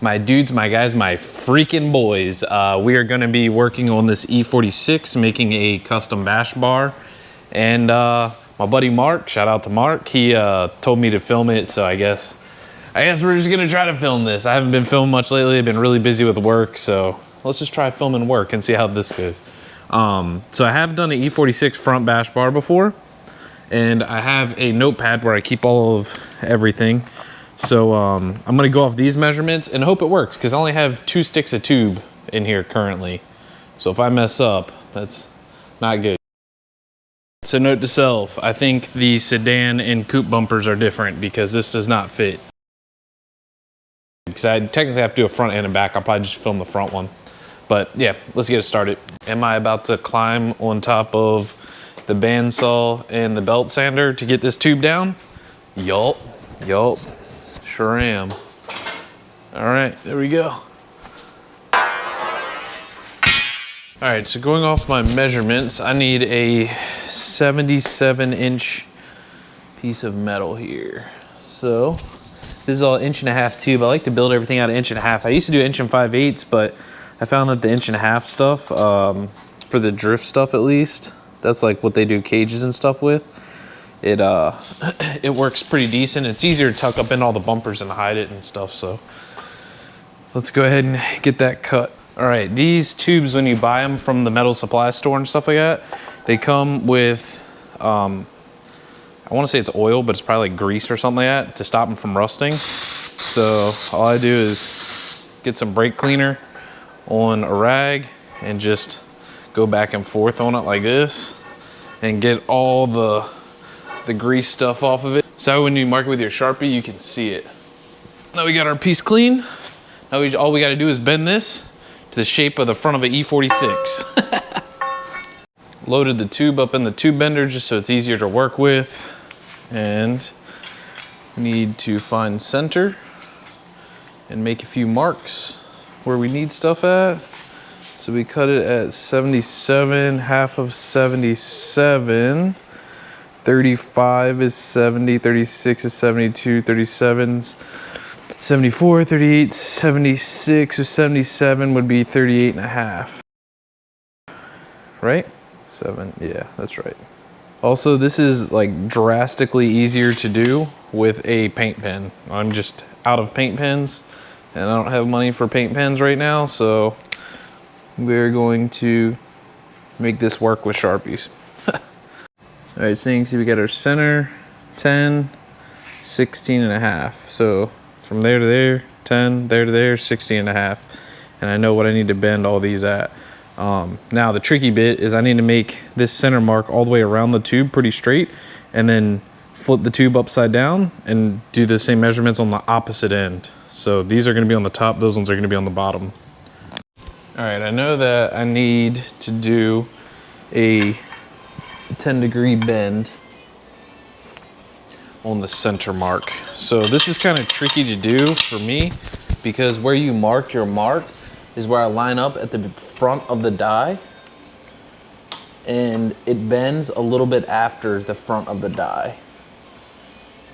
My dudes, my guys, my freaking boys. We are gonna be working on this E46, making a custom bash bar. And my buddy Mark, shout out to Mark, he told me to film it, so I guess we're just gonna try to film this. I haven't been filming much lately, I've been really busy with work, so let's just try filming work and see how this goes. So I have done an E46 front bash bar before, and I have a notepad where I keep all of everything. So I'm gonna go off these measurements and hope it works, because I only have 2 sticks of tube in here currently. So if I mess up, that's not good. So note to self, I think the sedan and coupe bumpers are different because this does not fit. Because I technically have to do a front and a back, I'll probably just film the front one. But yeah, let's get it started. Am I about to climb on top of the bandsaw and the belt sander to get this tube down? Yup, yup. Sure am. All right, there we go. All right, so going off my measurements, I need a 77-inch piece of metal here. So this is all 1.5 inch tube. I like to build everything out of 1.5 inch. I used to do 1 5/8, but I found that the 1.5 inch stuff, for the drift stuff at least, that's like what they do cages and stuff with. It works pretty decent. It's easier to tuck up in all the bumpers and hide it and stuff. So let's go ahead and get that cut. All right, these tubes, when you buy them from the metal supply store and stuff like that, they come with, I want to say it's oil, but it's probably like grease or something like that to stop them from rusting. So all I do is get some brake cleaner on a rag and just go back and forth on it like this and get all the grease stuff off of it. So when you mark it with your Sharpie, you can see it. Now we got our piece clean. Now all we got to do is bend this to the shape of the front of an E46. Loaded the tube up in the tube bender just so it's easier to work with. And we need to find center and make a few marks where we need stuff at. So we cut it at 77, half of 77. 35 is 70, 36 is 72, 37 is 74, 38, 76 or 77 would be 38.5. Right? 7, yeah, that's right. Also, this is like drastically easier to do with a paint pen. I'm just out of paint pens and I don't have money for paint pens right now, so we're going to make this work with Sharpies. All right, so you can see we got our center, 10, 16.5. So from there to there, 10, there to there, 16.5. And I know what I need to bend all these at. Now the tricky bit is I need to make this center mark all the way around the tube pretty straight, and then flip the tube upside down and do the same measurements on the opposite end. So these are gonna be on the top, those ones are gonna be on the bottom. All right, I know that I need to do a 10-degree bend on the center mark. So this is kind of tricky to do for me because where you mark your mark is where I line up at the front of the die, and it bends a little bit after the front of the die.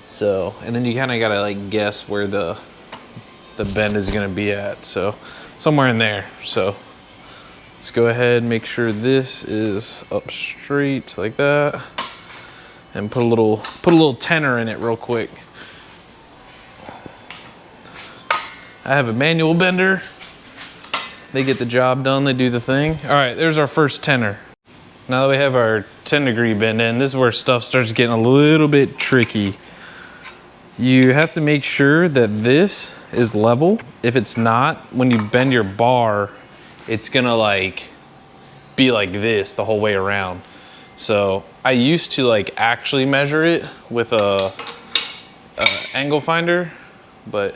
So, and then you kind of gotta like guess where the bend is gonna be at. So somewhere in there. So let's go ahead and make sure this is up straight like that, and put a little tenor in it real quick. I have a manual bender. They get the job done, they do the thing. All right, there's our first tenor. Now that we have our 10-degree bend in, this is where stuff starts getting a little bit tricky. You have to make sure that this is level. If it's not, when you bend your bar, it's gonna like be like this the whole way around. So I used to like actually measure it with a angle finder, but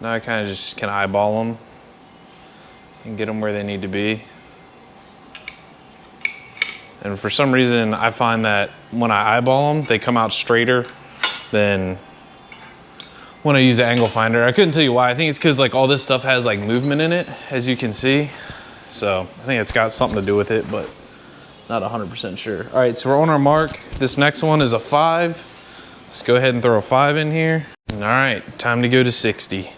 now I kind of just can eyeball them and get them where they need to be. And for some reason, I find that when I eyeball them, they come out straighter than when I use an angle finder. I couldn't tell you why. I think it's because like all this stuff has like movement in it, as you can see. So I think it's got something to do with it, but not 100% sure. All right, so we're on our mark. This next one is a 5. Let's go ahead and throw a 5 in here. All right, time to go to 60.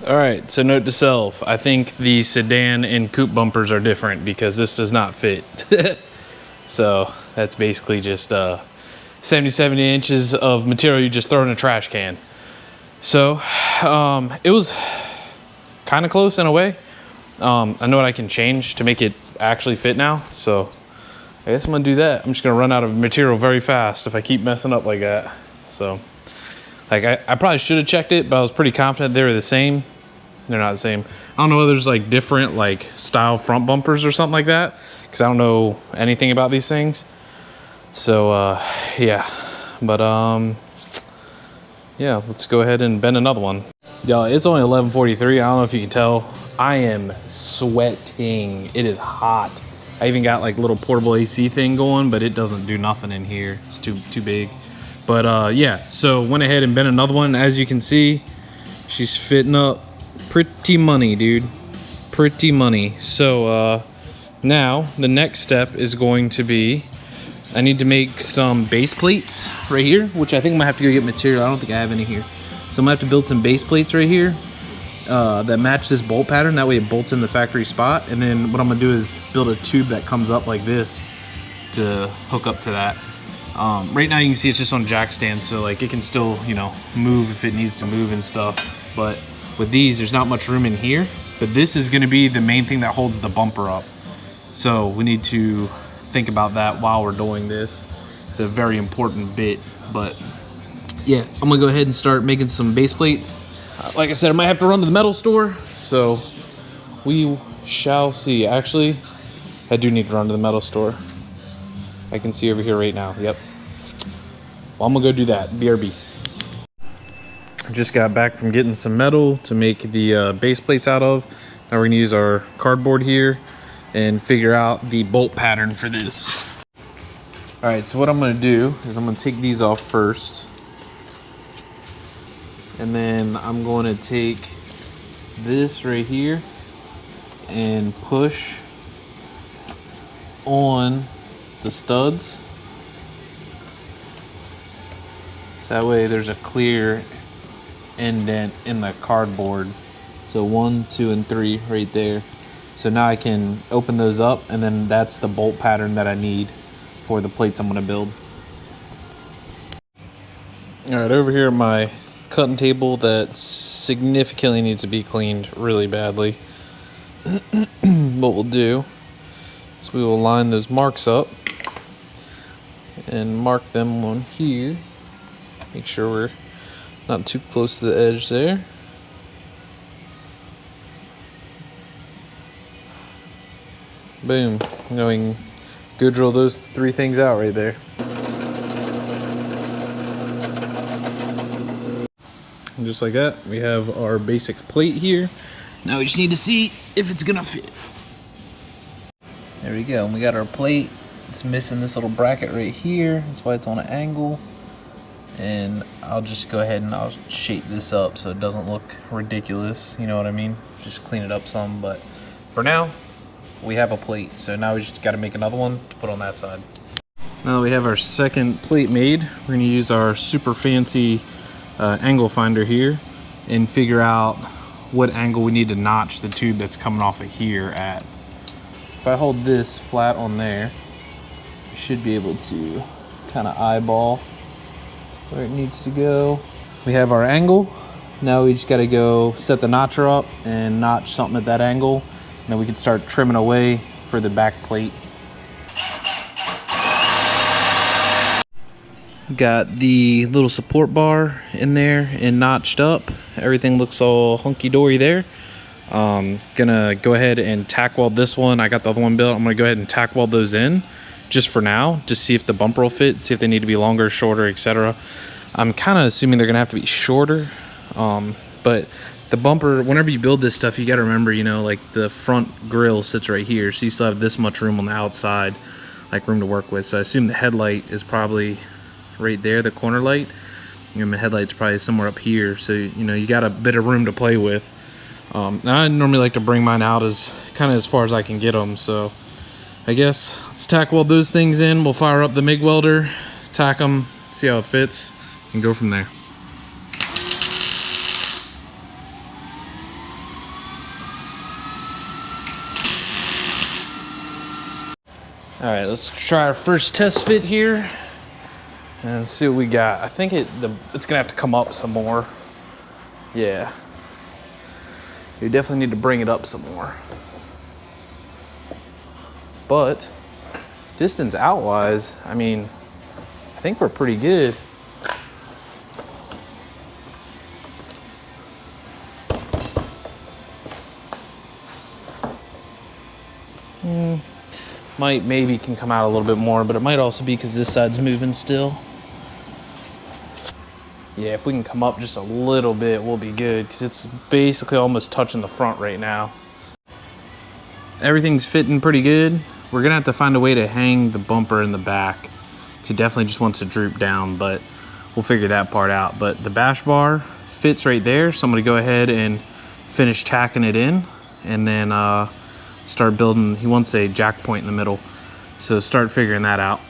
All right, so note to self, I think the sedan and coupe bumpers are different because this does not fit. So that's basically just 70 inches of material you just throw in a trash can. So it was kind of close in a way. I know what I can change to make it actually fit now. So I guess I'm gonna do that. I'm just gonna run out of material very fast if I keep messing up like that. So like I probably should have checked it, but I was pretty confident they were the same. They're not the same. I don't know whether there's like different like style front bumpers or something like that, because I don't know anything about these things. So yeah, but yeah, let's go ahead and bend another one. Y'all, it's only 11:43. I don't know if you can tell. I am sweating. It is hot. I even got like little portable AC thing going, but it doesn't do nothing in here. It's too big. But yeah, so went ahead and bent another one. As you can see, she's fitting up pretty money, dude. Pretty money. So now the next step is going to be, I need to make some base plates right here, which I think I'm gonna have to go get material. I don't think I have any here. So I'm gonna have to build some base plates right here that match this bolt pattern. That way it bolts in the factory spot. And then what I'm gonna do is build a tube that comes up like this to hook up to that. Right now you can see it's just on jack stands, so like it can still, you know, move if it needs to move and stuff. But with these, there's not much room in here. But this is gonna be the main thing that holds the bumper up. So we need to think about that while we're doing this. It's a very important bit. But yeah, I'm gonna go ahead and start making some base plates. Like I said, I might have to run to the metal store, so we shall see. Actually, I do need to run to the metal store. I can see over here right now. Yep. Well, I'm gonna go do that. BRB. I just got back from getting some metal to make the base plates out of. Now we're gonna use our cardboard here and figure out the bolt pattern for this. All right, so what I'm gonna do is I'm gonna take these off first. And then I'm going to take this right here and push on the studs. So that way there's a clear indent in the cardboard. So 1, 2, and 3 right there. So now I can open those up, and then that's the bolt pattern that I need for the plates I'm gonna build. All right, over here my cutting table that significantly needs to be cleaned really badly. What we'll do is we will line those marks up and mark them on here. Make sure we're not too close to the edge there. Boom. I'm going to go drill those 3 things out right there. And just like that, we have our basic plate here. Now we just need to see if it's gonna fit. There we go, and we got our plate. It's missing this little bracket right here. That's why it's on an angle. And I'll just go ahead and I'll shape this up so it doesn't look ridiculous, you know what I mean? Just clean it up some, but for now, we have a plate. So now we just gotta make another one to put on that side. Now that we have our second plate made, we're gonna use our super fancy angle finder here and figure out what angle we need to notch the tube that's coming off of here at. If I hold this flat on there, you should be able to kind of eyeball where it needs to go. We have our angle. Now we just got to go set the notcher up and notch something at that angle, and then we can start trimming away for the back plate. Got the little support bar in there and notched up. Everything looks all hunky-dory there. Gonna go ahead and tack weld this one. I got the other one built. I'm gonna go ahead and tack weld those in just for now, to see if the bumper will fit, see if they need to be longer, shorter, etc. I'm kind of assuming they're gonna have to be shorter, but the bumper, whenever you build this stuff, you gotta remember, you know, like the front grille sits right here, so you still have this much room on the outside, like room to work with. So I assume the headlight is probably right there, the corner light, and the headlight's probably somewhere up here, so you know you got a bit of room to play with. Now I normally like to bring mine out as kind of as far as I can get them, so I guess let's tack weld those things in. We'll fire up the MIG welder, tack them, see how it fits, and go from there. All right, let's try our first test fit here and see what we got. I think it's gonna have to come up some more. Yeah. You definitely need to bring it up some more. But distance out-wise, I mean, I think we're pretty good. Maybe can come out a little bit more, but it might also be because this side's moving still. Yeah, if we can come up just a little bit, we'll be good, because it's basically almost touching the front right now. Everything's fitting pretty good. We're gonna have to find a way to hang the bumper in the back, because it definitely just wants to droop down, but we'll figure that part out. But the bash bar fits right there, so I'm gonna go ahead and finish tacking it in, and then start building. He wants a jack point in the middle, so start figuring that out.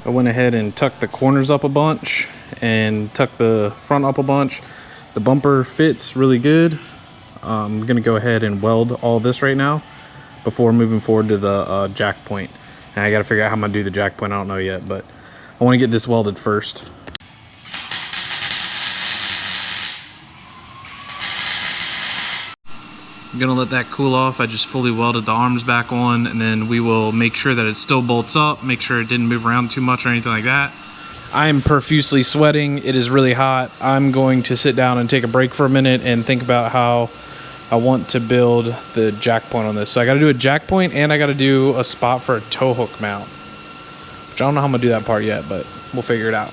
I went ahead and tucked the corners up a bunch and tucked the front up a bunch. The bumper fits really good. I'm gonna go ahead and weld all this right now before moving forward to the jack point. And I gotta figure out how I'm gonna do the jack point. I don't know yet, but I wanna get this welded first. I'm gonna let that cool off. I just fully welded the arms back on, and then we will make sure that it still bolts up, make sure it didn't move around too much or anything like that. I am profusely sweating. It is really hot. I'm going to sit down and take a break for a minute and think about how I want to build the jack point on this. So I gotta do a jack point, and I gotta do a spot for a tow hook mount, which I don't know how I'm gonna do that part yet, but we'll figure it out.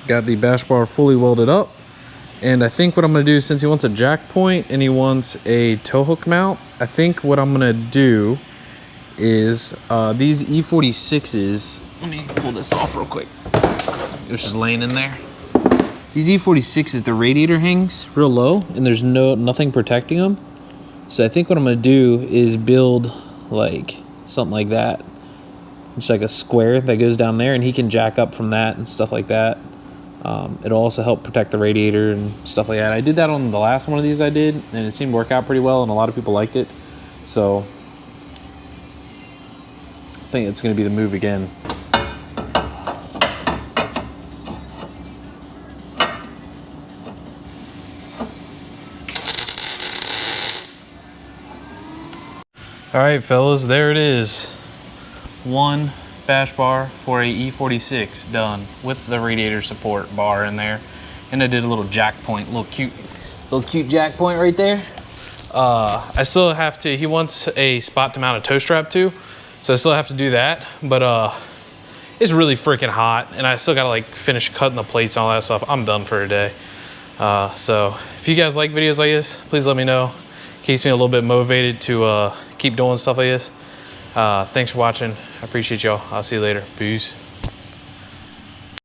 Got the bash bar fully welded up. And I think what I'm gonna do, since he wants a jack point and he wants a tow hook mount, I think what I'm gonna do is these E46s, let me pull this off real quick. It was just laying in there. These E46s, the radiator hangs real low and there's nothing protecting them. So I think what I'm gonna do is build like something like that. Just like a square that goes down there, and he can jack up from that and stuff like that. It'll also help protect the radiator and stuff like that. I did that on the last one of these I did, and it seemed to work out pretty well, and a lot of people liked it. So I think it's gonna be the move again. All right, fellas, there it is. One bash bar for a E46 done with the radiator support bar in there, and I did a little jack point, little cute jack point right there. I still have to, he wants a spot to mount a tow strap to, so I still have to do that, but it's really freaking hot, and I still gotta like finish cutting the plates and all that stuff. I'm done for today. So if you guys like videos like this, please let me know. Keeps me a little bit motivated to keep doing stuff like this. Thanks for watching. I appreciate y'all. I'll see you later. Peace.